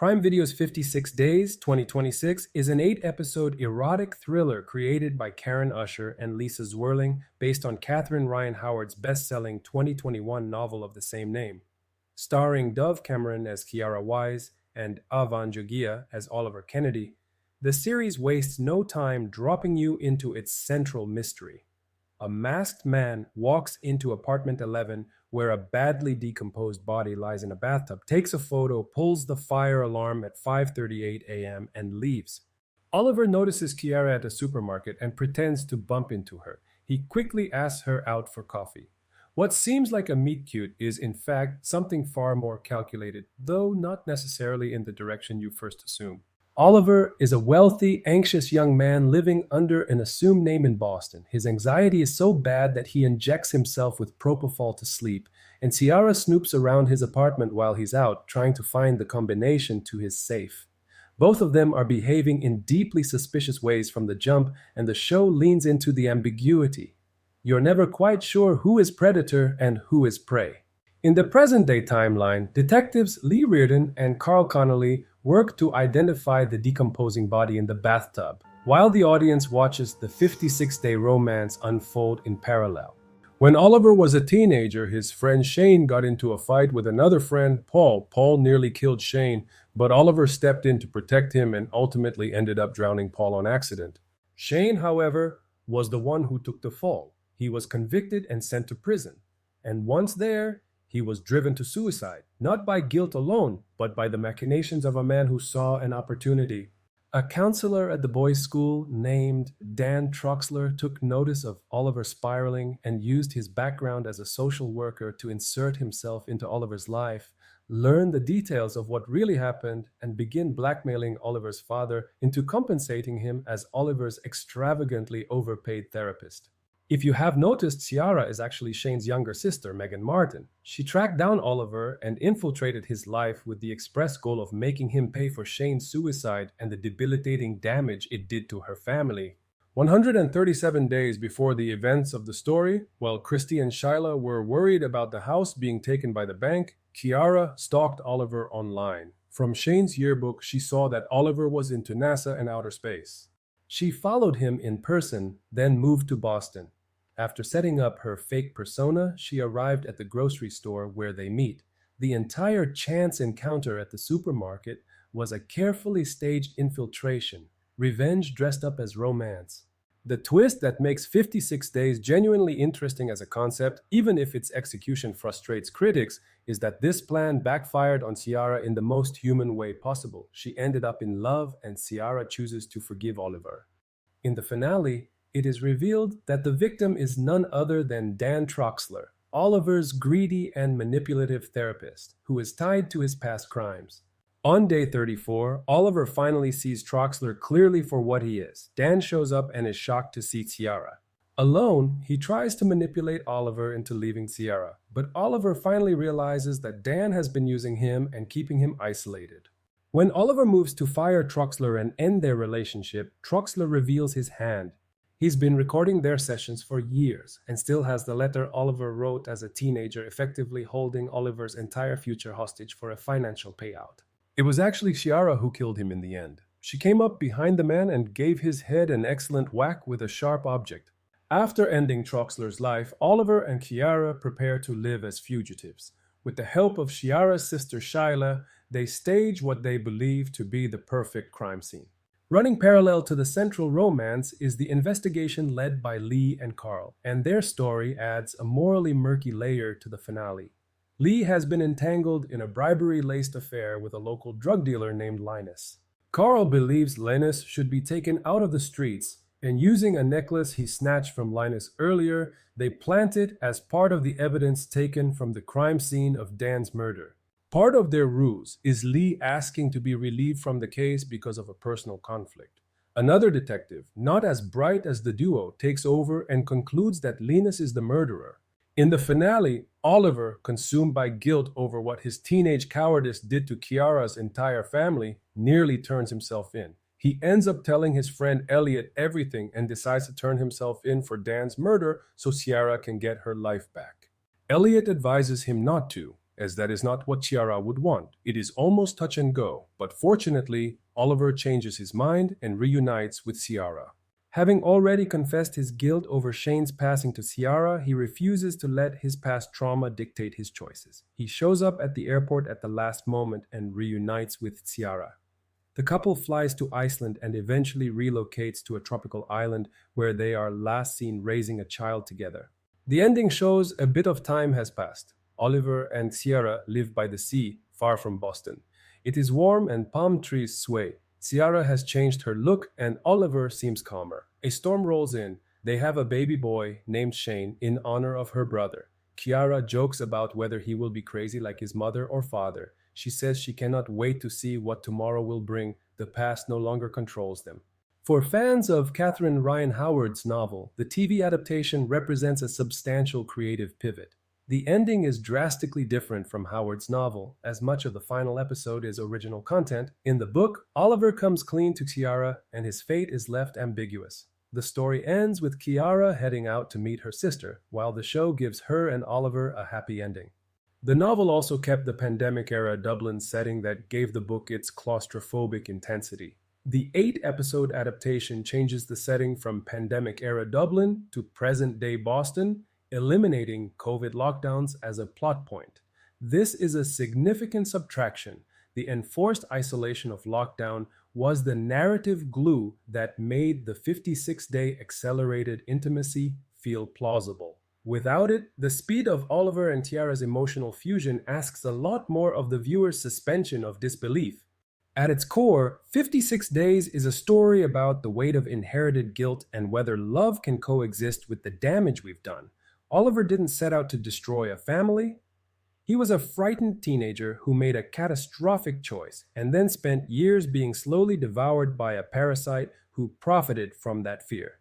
Prime Video's 56 Days 2026 is an 8-episode erotic thriller created by Karyn Usher and Lisa Zwerling based on Catherine Ryan Howard's best-selling 2021 novel of the same name. Starring Dove Cameron as Kiara Wyse and Avan Jogia as Oliver Kennedy, the series wastes no time dropping you into its central mystery. A masked man walks into apartment 11 where a badly decomposed body lies in a bathtub, takes a photo, pulls the fire alarm at 5:38 a.m. and leaves. Oliver notices Ciara at a supermarket and pretends to bump into her. He quickly asks her out for coffee. What seems like a meet-cute is in fact something far more calculated, though not necessarily in the direction you first assume. Oliver is a wealthy, anxious young man living under an assumed name in Boston. His anxiety is so bad that he injects himself with propofol to sleep, and Ciara snoops around his apartment while he's out, trying to find the combination to his safe. Both of them are behaving in deeply suspicious ways from the jump, and the show leans into the ambiguity. You're never quite sure who is predator and who is prey. In the present-day timeline, detectives Lee Reardon and Carl Connolly work to identify the decomposing body in the bathtub, while the audience watches the 56-day romance unfold in parallel. When Oliver was a teenager, his friend Shane got into a fight with another friend, Paul. Paul nearly killed Shane, but Oliver stepped in to protect him and ultimately ended up drowning Paul on accident. Shane, however, was the one who took the fall. He was convicted and sent to prison. And once there, he was driven to suicide, not by guilt alone, but by the machinations of a man who saw an opportunity. A counselor at the boys' school named Dan Troxler took notice of Oliver spiraling and used his background as a social worker to insert himself into Oliver's life, learn the details of what really happened, and begin blackmailing Oliver's father into compensating him as Oliver's extravagantly overpaid therapist. If you have noticed, Ciara is actually Shane's younger sister, Meghan Martin. She tracked down Oliver and infiltrated his life with the express goal of making him pay for Shane's suicide and the debilitating damage it did to her family. 137 days before the events of the story, while Christy and Shyla were worried about the house being taken by the bank, Kiara stalked Oliver online. From Shane's yearbook, she saw that Oliver was into NASA and outer space. She followed him in person, then moved to Boston. After setting up her fake persona, she arrived at the grocery store where they meet. The entire chance encounter at the supermarket was a carefully staged infiltration, revenge dressed up as romance. The twist that makes 56 Days genuinely interesting as a concept, even if its execution frustrates critics, is that this plan backfired on Ciara in the most human way possible. She ended up in love, and Ciara chooses to forgive Oliver. In the finale, it is revealed that the victim is none other than Dan Troxler, Oliver's greedy and manipulative therapist, who is tied to his past crimes. On day 34, Oliver finally sees Troxler clearly for what he is. Dan shows up and is shocked to see Ciara. Alone, he tries to manipulate Oliver into leaving Ciara, but Oliver finally realizes that Dan has been using him and keeping him isolated. When Oliver moves to fire Troxler and end their relationship, Troxler reveals his hand. He's been recording their sessions for years and still has the letter Oliver wrote as a teenager, effectively holding Oliver's entire future hostage for a financial payout. It was actually Ciara who killed him in the end. She came up behind the man and gave his head an excellent whack with a sharp object. After ending Troxler's life, Oliver and Kiara prepare to live as fugitives. With the help of Ciara's sister Shyla, they stage what they believe to be the perfect crime scene. Running parallel to the central romance is the investigation led by Lee and Carl, and their story adds a morally murky layer to the finale. Lee has been entangled in a bribery-laced affair with a local drug dealer named Lionus. Carl believes Lionus should be taken out of the streets, and using a necklace he snatched from Lionus earlier, they plant it as part of the evidence taken from the crime scene of Dan's murder. Part of their ruse is Lee asking to be relieved from the case because of a personal conflict. Another detective, not as bright as the duo, takes over and concludes that Linus is the murderer. In the finale, Oliver, consumed by guilt over what his teenage cowardice did to Kiara's entire family, nearly turns himself in. He ends up telling his friend Elliot everything and decides to turn himself in for Dan's murder so Ciara can get her life back. Elliot advises him not to, as that is not what Ciara would want. It is almost touch and go, but fortunately, Oliver changes his mind and reunites with Ciara. Having already confessed his guilt over Shane's passing to Ciara, he refuses to let his past trauma dictate his choices. He shows up at the airport at the last moment and reunites with Ciara. The couple flies to Iceland and eventually relocates to a tropical island where they are last seen raising a child together. The ending shows a bit of time has passed. Oliver and Ciara live by the sea, far from Boston. It is warm and palm trees sway. Ciara has changed her look and Oliver seems calmer. A storm rolls in. They have a baby boy named Shane in honor of her brother. Ciara jokes about whether he will be crazy like his mother or father. She says she cannot wait to see what tomorrow will bring. The past no longer controls them. For fans of Catherine Ryan Howard's novel, the TV adaptation represents a substantial creative pivot. The ending is drastically different from Howard's novel, as much of the final episode is original content. In the book, Oliver comes clean to Ciara, and his fate is left ambiguous. The story ends with Ciara heading out to meet her sister, while the show gives her and Oliver a happy ending. The novel also kept the pandemic-era Dublin setting that gave the book its claustrophobic intensity. The 8-episode adaptation changes the setting from pandemic-era Dublin to present-day Boston, eliminating COVID lockdowns as a plot point. This is a significant subtraction. The enforced isolation of lockdown was the narrative glue that made the 56-day accelerated intimacy feel plausible. Without it, the speed of Oliver and Ciara's emotional fusion asks a lot more of the viewer's suspension of disbelief. At its core, 56 Days is a story about the weight of inherited guilt and whether love can coexist with the damage we've done. Oliver didn't set out to destroy a family. He was a frightened teenager who made a catastrophic choice and then spent years being slowly devoured by a parasite who profited from that fear.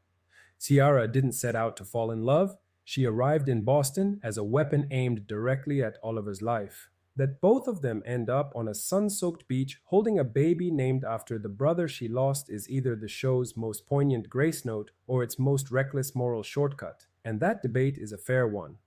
Ciara didn't set out to fall in love. She arrived in Boston as a weapon aimed directly at Oliver's life. That both of them end up on a sun-soaked beach holding a baby named after the brother she lost is either the show's most poignant grace note or its most reckless moral shortcut, and that debate is a fair one.